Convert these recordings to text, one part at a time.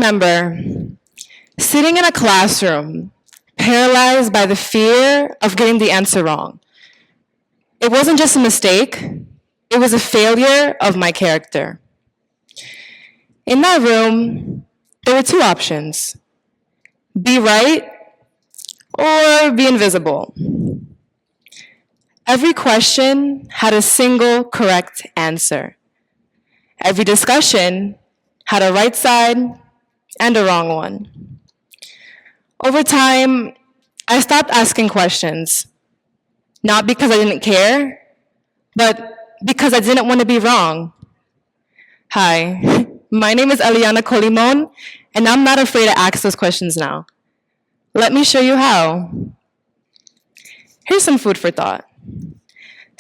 remember sitting in a classroom, paralyzed by the fear of getting the answer wrong. It wasn't just a mistake, it was a failure of my character. In that room, there were two options: be right or be invisible. Every question had a single correct answer. Every discussion had a right side and a wrong one. Over time, I stopped asking questions, not because I didn't care, but because I didn't want to be wrong. Hi, my name is Ellianna Colimon, and I'm not afraid to ask those questions now. Let me show you how. Here's some food for thought.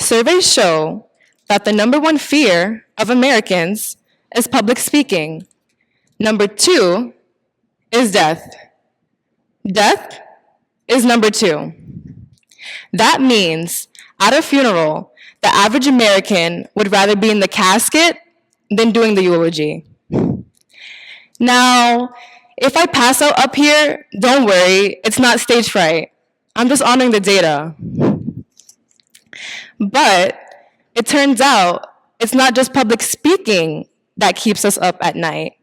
Surveys show that the #1 fear of Americans is public speaking. #2 is death. Death is #2. That means at a funeral, the average American would rather be in the casket than doing the eulogy. Now, if I pass out up here, don't worry, it's not stage fright. I'm just honoring the data. But it turns out it's not just public speaking that keeps us up at night.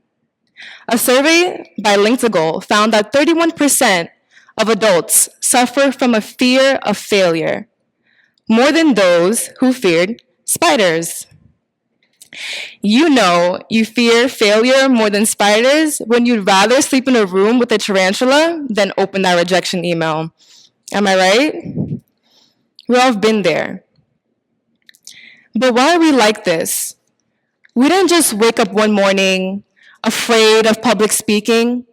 A survey by Linked found that 31% of adults suffer from a fear of failure, more than those who feared spiders. You know you fear failure more than spiders when you'd rather sleep in a room with a tarantula than open that rejection email. Am I right? We all have been there. But why are we like this? We didn't just wake up one morning afraid of public speaking,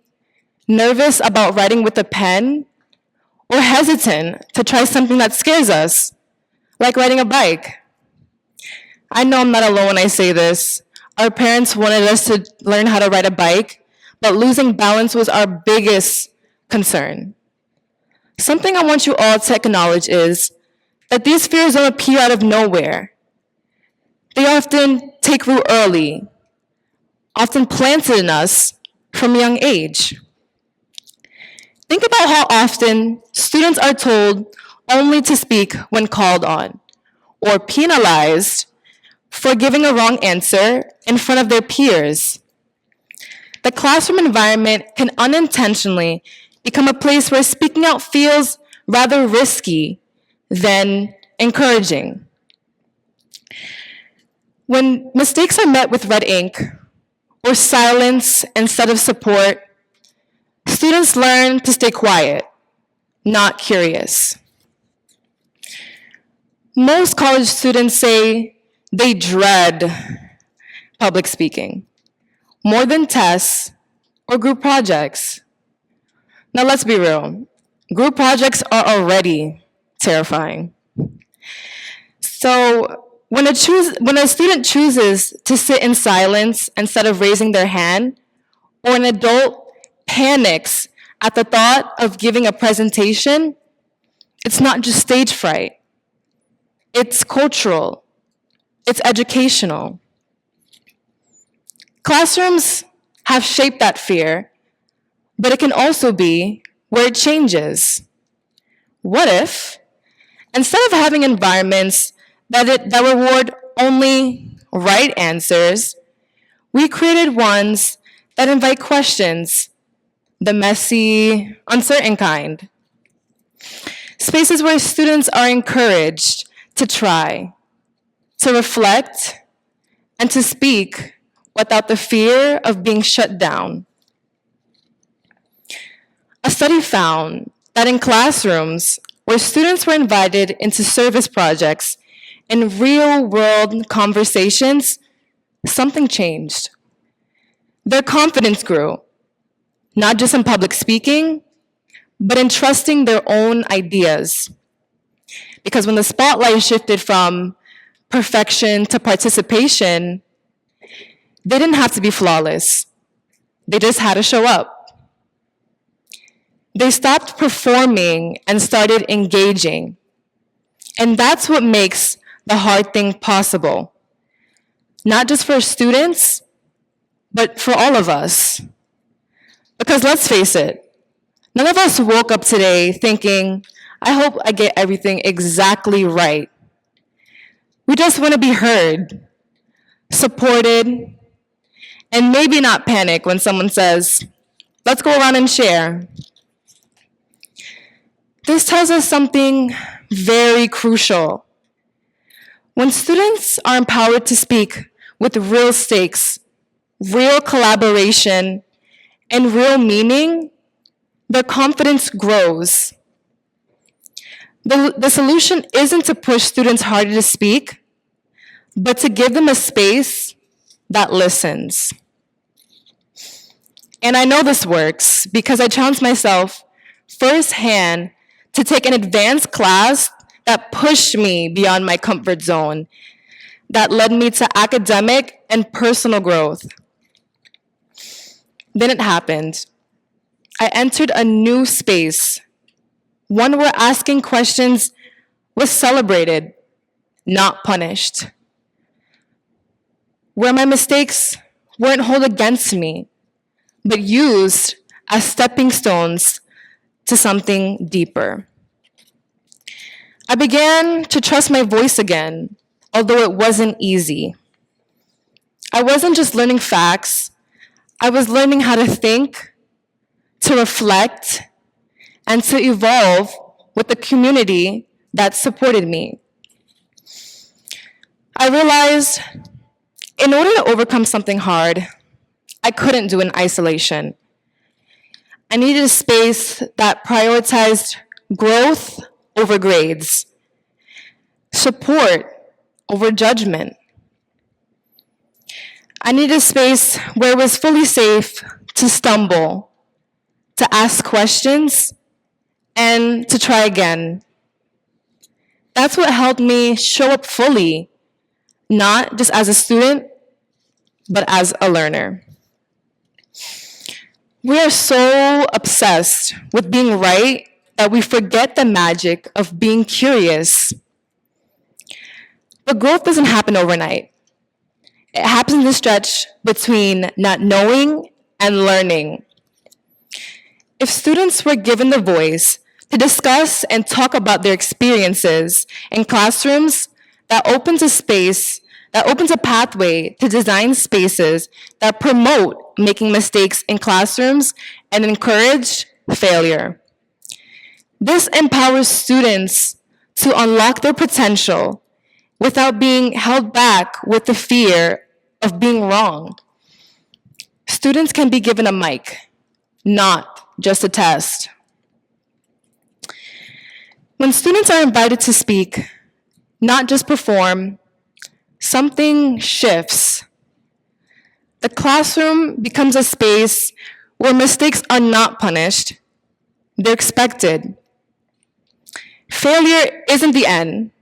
nervous about writing with a pen, or hesitant to try something that scares us, like riding a bike. I know I'm not alone when I say this. Our parents wanted us to learn how to ride a bike, but losing balance was our biggest concern. Something I want you all to acknowledge is that these fears don't appear out of nowhere. They often take root early, often planted in us from a young age. Think about how often students are told only to speak when called on, or penalized for giving a wrong answer in front of their peers. The classroom environment can unintentionally become a place where speaking out feels rather risky than encouraging. When mistakes are met with red ink or silence instead of support, students learn to stay quiet, not curious. Most college students say they dread public speaking more than tests or group projects. Now let's be real. Group projects are already terrifying. So when a student chooses to sit in silence instead of raising their hand, or an adult panics at the thought of giving a presentation, it's not just stage fright. It's cultural. It's educational. Classrooms have shaped that fear, but it can also be where it changes. What if, instead of having environments that reward only right answers, we created ones that invite questions, the messy, uncertain kind. Spaces where students are encouraged to try, to reflect, and to speak without the fear of being shut down. A study found that in classrooms where students were invited into service projects and real-world conversations, something changed. Their confidence grew, not just in public speaking, but in trusting their own ideas. Because when the spotlight shifted from perfection to participation, they didn't have to be flawless. They just had to show up. They stopped performing and started engaging. And that's what makes the hard thing possible. Not just for students, but for all of us. Because let's face it, none of us woke up today thinking, I hope I get everything exactly right. We just want to be heard, supported, and maybe not panic when someone says, let's go around and share. This tells us something very crucial. When students are empowered to speak with real stakes, real collaboration, and real meaning, their confidence grows. The solution isn't to push students harder to speak, but to give them a space that listens. And I know this works because I challenged myself firsthand to take an advanced class that pushed me beyond my comfort zone, that led me to academic and personal growth. Then it happened. I entered a new space, one where asking questions was celebrated, not punished, where my mistakes weren't held against me, but used as stepping stones to something deeper. I began to trust my voice again, although it wasn't easy. I wasn't just learning facts, I was learning how to think, to reflect, and to evolve with the community that supported me. I realized in order to overcome something hard, I couldn't do it in isolation. I needed a space that prioritized growth over grades, support over judgment. I needed a space where it was fully safe to stumble, to ask questions, and to try again. That's what helped me show up fully, not just as a student, but as a learner. We are so obsessed with being right that we forget the magic of being curious. But growth doesn't happen overnight. It happens in the stretch between not knowing and learning. If students were given the voice to discuss and talk about their experiences in classrooms, that opens a pathway to design spaces that promote making mistakes in classrooms and encourage failure. This empowers students to unlock their potential without being held back with the fear of being wrong. Students can be given a mic, not just a test. When students are invited to speak, not just perform, something shifts. The classroom becomes a space where mistakes are not punished, they're expected. Failure isn't the end,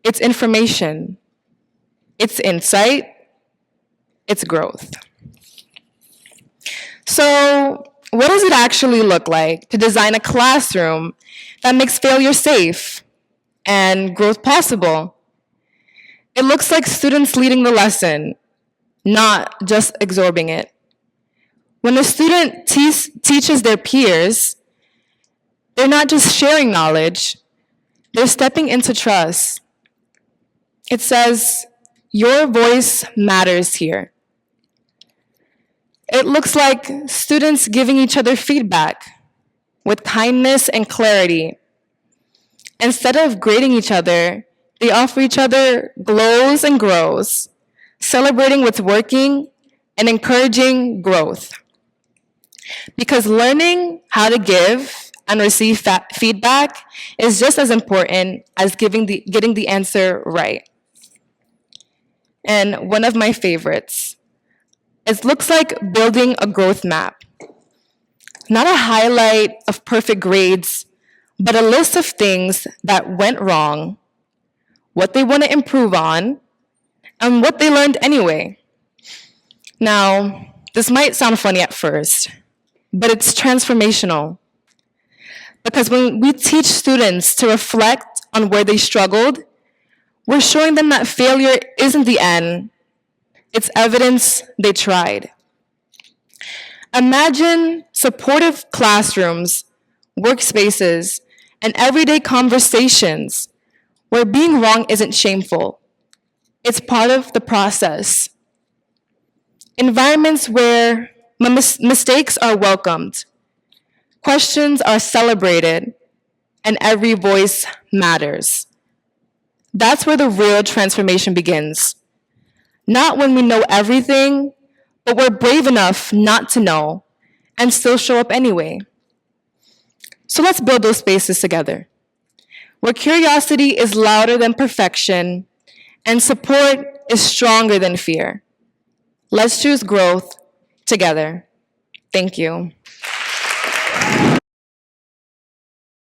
it's information, it's insight, it's growth. So, what does it actually look like to design a classroom that makes failure safe and growth possible? It looks like students leading the lesson, not just absorbing it. When a student teaches their peers, they're not just sharing knowledge, they're stepping into trust. It says, your voice matters here. It looks like students giving each other feedback with kindness and clarity. Instead of grading each other, they offer each other glows and grows, celebrating what's working and encouraging growth. Because learning how to give and receive feedback is just as important as getting the answer right. And one of my favorites, it looks like building a growth map. Not a highlight of perfect grades, but a list of things that went wrong, what they want to improve on, and what they learned anyway. Now, this might sound funny at first, but it's transformational. Because when we teach students to reflect on where they struggled, we're showing them that failure isn't the end, it's evidence they tried. Imagine supportive classrooms, workspaces, and everyday conversations where being wrong isn't shameful. It's part of the process. Environments where mistakes are welcomed, questions are celebrated, and every voice matters. That's where the real transformation begins. Not when we know everything, but we're brave enough not to know and still show up anyway. So let's build those spaces together, where curiosity is louder than perfection and support is stronger than fear. Let's choose growth together. Thank you.